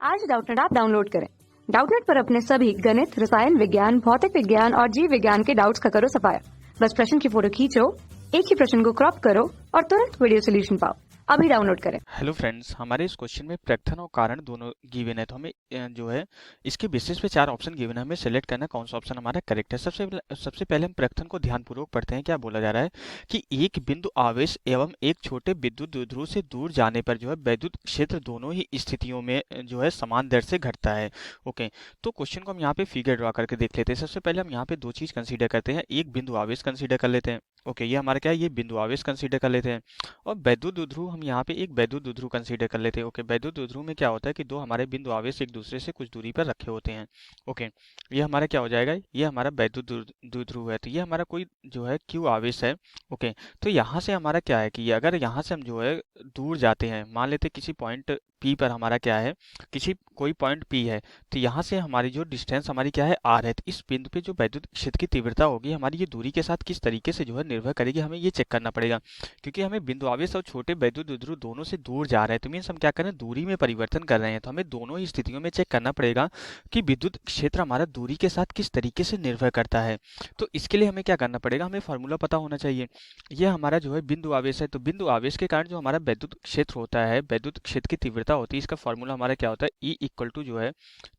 आज Doubtnut app download करें। Doubtnut पर अपने सभी गणित, रसायन विज्ञान, भौतिक विज्ञान और जीव विज्ञान के डाउट्स का करो सफाया। बस प्रश्न की फोटो खींचो, एक ही प्रश्न को क्रॉप करो और तुरंत वीडियो सोल्यूशन पाओ। अभी डाउनलोड करें। हेलो फ्रेंड्स, हमारे इस क्वेश्चन में प्रकथन और कारण दोनों गिवन है, तो हमें जो है इसके बेसिस पे चार ऑप्शन गिवन है, हमें सेलेक्ट करना कौन सा ऑप्शन हमारा करेक्ट है। सबसे पहले हम प्रकथन को ध्यानपूर्वक पढ़ते हैं। क्या बोला जा रहा है कि एक बिंदु आवेश एवं एक छोटे विद्युत द्विध्रुव से दूर जाने पर जो है वैद्युत क्षेत्र दोनों ही स्थितियों में जो है समान दर से घटता है। ओके, तो क्वेश्चन को हम यहाँ पे फिगर ड्रॉ करके देख लेते हैं। सबसे पहले हम यहाँ पे दो चीज कंसीडर करते हैं। एक बिंदु आवेश कंसीडर कर लेते हैं। ओके, ये हमारा क्या है, ये बिंदु आवेश कंसीडर कर लेते हैं। और वैद्युत द्विध्रुव हम यहाँ पे एक वैद्युत द्विध्रुव कंसीडर कर लेते हैं। ओके, वैद्युत द्विध्रुव में क्या होता है कि दो हमारे बिंदु आवेश एक दूसरे से कुछ दूरी पर रखे होते हैं। ओके, ये हमारा क्या हो जाएगा, ये हमारा वैद्युत द्विध्रुव है। तो ये हमारा कोई जो है क्यू आवेश है। ओके, तो यहाँ से हमारा क्या है कि ये अगर यहाँ से हम जो है दूर जाते हैं, मान लेते किसी पॉइंट पी पर हमारा क्या है, किसी कोई पॉइंट पी है, तो यहाँ से हमारी जो डिस्टेंस हमारी क्या है आर है। तो इस बिंदु पे जो वैद्युत क्षेत्र की तीव्रता होगी हमारी ये दूरी के साथ किस तरीके से जो है निर्भर करेगी, हमें ये चेक करना पड़ेगा। क्योंकि हमें बिंदु आवेश और छोटे वैद्युत द्विध्रुव दोनों से दूर जा रहे हैं, तो मीन्स हम क्या कर रहे हैं, दूरी में परिवर्तन कर रहे हैं। तो हमें दोनों ही स्थितियों में चेक करना पड़ेगा कि विद्युत क्षेत्र हमारा दूरी के साथ किस तरीके से निर्भर करता है। तो इसके लिए हमें क्या करना पड़ेगा, हमें फॉर्मूला पता होना चाहिए। ये हमारा जो है बिंदु आवेश है, तो बिंदु आवेश के कारण जो हमारा वैद्युत क्षेत्र होता है, वैद्युत क्षेत्र की तीव्रता होती है, इसका फॉर्मूला हमारा क्या होता है, ई इक्वल टू जो है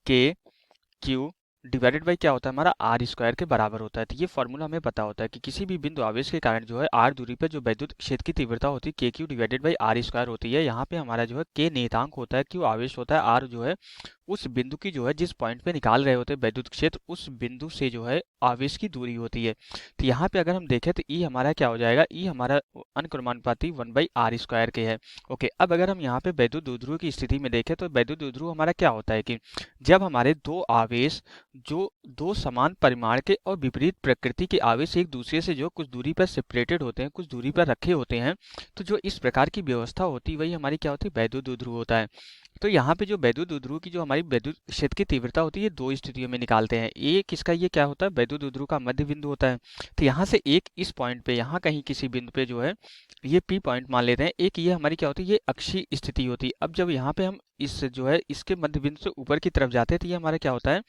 के क्यू डिवाइडेड बाई क्या होता है हमारा आर स्क्वायर के बराबर होता है। तो ये फॉर्मूला हमें पता होता है कि किसी भी बिंदु आवेश के कारण जो है आर दूरी पर जो वैद्युत क्षेत्र की तीव्रता होती है k q divided by r square होती है। यहाँ पे हमारा जो है के नियतांक होता है, क्यू आवेश होता है, आर जो है उस बिंदु की जो है जिस पॉइंट पे निकाल रहे होते हैं वैद्युत क्षेत्र, उस बिंदु से जो है आवेश की दूरी होती है। तो यहाँ पे अगर हम देखें तो ई हमारा क्या हो जाएगा, ई हमारा अनुक्रमानुपाती 1/r स्क्वायर के है। ओके, अब अगर हम यहाँ पे वैद्युत द्विध्रुव की स्थिति में देखें तो वैद्युत द्विध्रुव हमारा क्या होता है कि जब हमारे दो आवेश जो दो समान परिमाण के और विपरीत प्रकृति के आवेश एक दूसरे से जो कुछ दूरी पर सेपरेटेड होते हैं, कुछ दूरी पर रखे होते हैं, तो जो इस प्रकार की व्यवस्था होती है वही हमारी क्या होती है, वैद्युत द्विध्रुव होता है। तो यहाँ पे जो वैद्युत द्विध्रुव की जो हमारी वैद्युत क्षेत्र की तीव्रता होती है दो स्थितियों में निकालते हैं। एक इसका ये क्या होता है, वैद्युत द्विध्रुव का मध्य बिंदु होता है। तो यहाँ से एक इस पॉइंट पे, यहाँ कहीं किसी बिंदु पे जो है ये पी पॉइंट मान लेते हैं, एक ये हमारी क्या होती है, ये अक्षीय स्थिति होती है। अब जब यहाँ पे हम इस जो है इसके मध्य बिंदु से ऊपर की तरफ जाते हैं तो ये हमारा क्या होता है,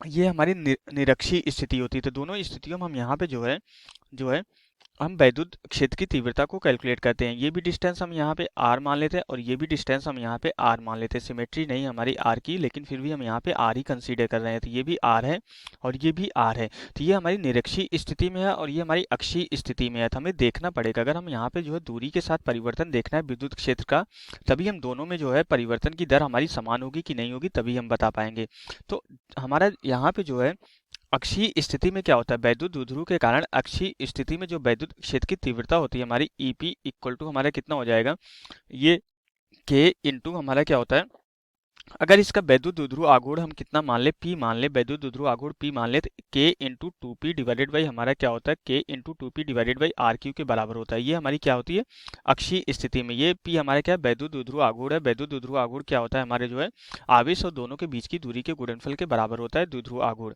ये हमारी निरक्षीय स्थिति होती है। तो दोनों स्थितियों में हम यहाँ पे जो है हम वैद्युत क्षेत्र की तीव्रता को कैलकुलेट करते हैं। ये भी डिस्टेंस हम यहाँ पे r मान लेते हैं और ये भी डिस्टेंस हम यहाँ पे r मान लेते हैं। सिमेट्री नहीं हमारी r की, लेकिन फिर भी हम यहाँ पे r ही कंसीडर कर रहे हैं। तो ये भी r है और ये भी r है। तो ये हमारी निरक्षीय स्थिति में है और ये हमारी अक्षीय स्थिति में है। तो हमें देखना पड़ेगा, अगर हम यहाँ पे जो है दूरी के साथ परिवर्तन देखना है विद्युत क्षेत्र का, तभी हम दोनों में जो है परिवर्तन की दर हमारी समान होगी कि नहीं होगी, तभी हम बता पाएंगे। तो हमारा यहाँ पे जो है अक्षीय स्थिति में क्या होता है, वैद्युत द्विध्रुव के कारण अक्षीय स्थिति में जो वैद्युत क्षेत्र की तीव्रता होती है हमारी ईपी इक्वल टू हमारा कितना हो जाएगा, ये के इंटू हमारा क्या होता है, अगर इसका वैद्युत द्विध्रुव आघूर्ण हम कितना मान ले, पी मान ले, वैद्युत द्विध्रुव आघूर्ण पी मान ले, तो k into two pi divided by हमारा क्या होता है, k into two pi divided by r q के बराबर होता है। ये हमारी क्या होती है, अक्षीय स्थिति में। ये पी हमारा क्या है, वैद्युत द्विध्रुव आघूर्ण है। वैद्युत द्विध्रुव आघूर्ण क्या होता है, हमारे जो है आवेश और दोनों के बीच की दूरी के गुणनफल के बराबर होता है द्विध्रुव आघूर्ण।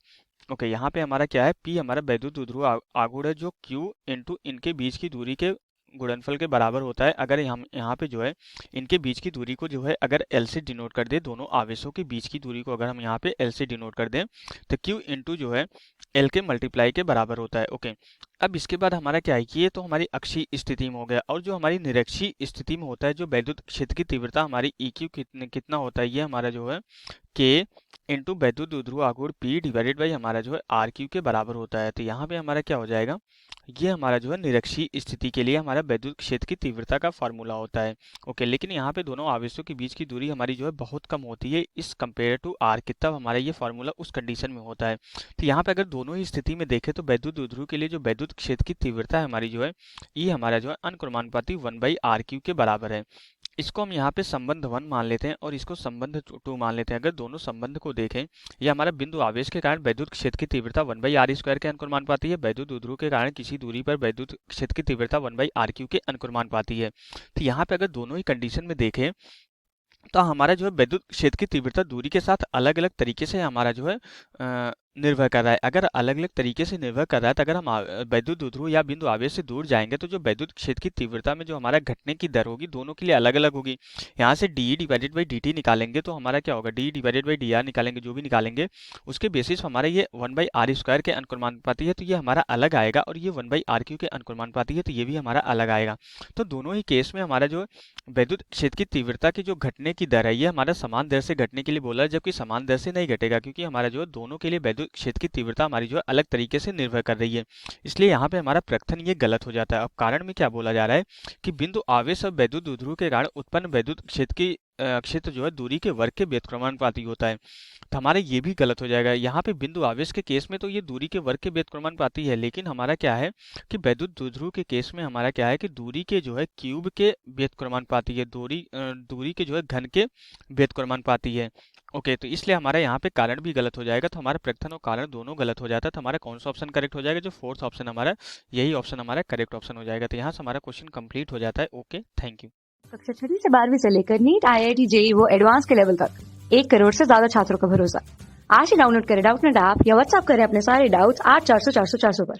ओके, यहाँ पे हमारा क्या है, पी हमारा वैद्युत द्विध्रुव आघूर्ण है जो क्यू इंटू इनके बीच की दूरी के गुणनफल के बराबर होता है। अगर हम यहाँ पे जो है इनके बीच की दूरी को जो है अगर एल से डिनोट कर दे, दोनों आवेशों के बीच की दूरी को अगर हम यहाँ पे एल से डिनोट कर दें, तो क्यू इंटू जो है एल के मल्टीप्लाई के बराबर होता है। ओके, अब इसके बाद हमारा क्या है कि ये तो हमारी अक्षीय स्थिति में हो गया, और जो हमारी निरक्षीय स्थिति में होता है जो वैद्युत क्षेत्र की तीव्रता हमारी ई क्यू कितना होता है, ये हमारा जो है के इंटू वैद्युत द्विध्रुव आघूर्ण पी डिवाइडेड बाई हमारा जो है आर क्यू के बराबर होता है। तो यहाँ पे हमारा क्या हो जाएगा, ये हमारा जो है निरक्षीय स्थिति के लिए हमारा वैद्युत क्षेत्र की तीव्रता का फॉर्मूला होता है। ओके, लेकिन यहाँ पे दोनों आवेशों के बीच की दूरी हमारी जो है बहुत कम होती है इस कंपेयर टू आर की, तब हमारा ये फॉर्मूला उस कंडीशन में होता है। तो यहाँ पे अगर दोनों ही स्थिति में देखें तो वैद्युत द्विध्रुव के लिए जो वैद्युत क्षेत्र की तीव्रता है हमारी जो है ये हमारा जो है अनुक्रमानुपाती 1/r³ के बराबर है। इसको हम यहाँ पे संबंध 1 मान लेते हैं और इसको संबंध 2 मान लेते हैं। अगर दोनों संबंध को देखें, ये हमारा बिंदु आवेश के कारण वैद्युत क्षेत्र की तीव्रता 1/r स्क्वायर के अनुक्रमानुपाती है। वैद्युत द्विध्रुव के कारण किसी दूरी पर वैद्युत क्षेत्र की तीव्रता 1/r³ के अनुक्रमानुपाती है। तो यहाँ पे अगर दोनों ही कंडीशन में देखें तो हमारा जो है वैद्युत क्षेत्र की तीव्रता दूरी के साथ अलग अलग तरीके से हमारा जो है निर्भर कर रहा है। अगर अलग-अलग तरीके से निर्भर कर रहा है, तो अगर हम वैद्युत ध्रुव या बिंदु आवेश से दूर जाएँगे, तो जो वैद्युत क्षेत्र की तीव्रता में जो हमारा घटने की दर होगी, दोनों के लिए अलग-अलग होगी। यहाँ से dE डिवाइडेड बाई dt निकालेंगे तो हमारा क्या होगा, dE डिवाइडेड बाई dr निकालेंगे, जो भी निकालेंगे, उसके बेसिस हमारा ये 1/r² के अनुक्रमानुपाती है, तो ये हमारा अलग आएगा, और ये 1/r³ के अनुक्रमानुपाती है, तो ये भी हमारा अलग आएगा। तो दोनों ही केस में हमारा जो वैद्युत क्षेत्र की तीव्रता की जो घटने की दर है, ये हमारा समान दर से घटने के लिए बोला है, जबकि समान दर से नहीं घटेगा, क्योंकि हमारा जो दोनों के लिए वैद्युत क्षेत्र की तीव्रता हमारी जो है अलग तरीके से निर्भर कर रही है। इसलिए यहाँ पे हमारा प्रकथन ये गलत हो जाता है। अब कारण में क्या बोला जा रहा है कि बिंदु आवेश और वैद्युत द्विध्रुव के कारण उत्पन्न वैद्युत क्षेत्र की क्षेत्र जो है दूरी के वर्ग के व्युत्क्रमानुपाती होता है। तो हमारा ये भी गलत हो जाएगा। यहाँ पे बिंदु आवेश के केस में तो ये दूरी के वर्ग के व्युत्क्रमानुपाती है, लेकिन हमारा क्या है कि वैद्युत द्विध्रुव के केस में हमारा क्या है कि दूरी के जो है क्यूब के व्युत्क्रमानुपाती है, दूरी के जो है घन के व्युत्क्रमानुपाती है। ओके, तो इसलिए हमारा यहाँ पे कारण भी गलत हो जाएगा। तो हमारा प्रकथन और कारण दोनों गलत हो जाता है। तो हमारा कौन सा ऑप्शन करेक्ट हो जाएगा, जो फोर्थ ऑप्शन हमारा, यही ऑप्शन हमारा करेक्ट ऑप्शन हो जाएगा। तो यहाँ से हमारा क्वेश्चन कंप्लीट हो जाता है। Okay, thank you. कक्षा 6वीं से 12वीं से लेकर नीट, IIT, JEE वो एडवांस के लेवल तक 1 करोड़ से ज्यादा छात्रों का भरोसा। आज ही डाउनलोड करें डाउटनेट ऐप या व्हाट्सएप करें अपने सारे डाउट्स 8400 400 400 पर।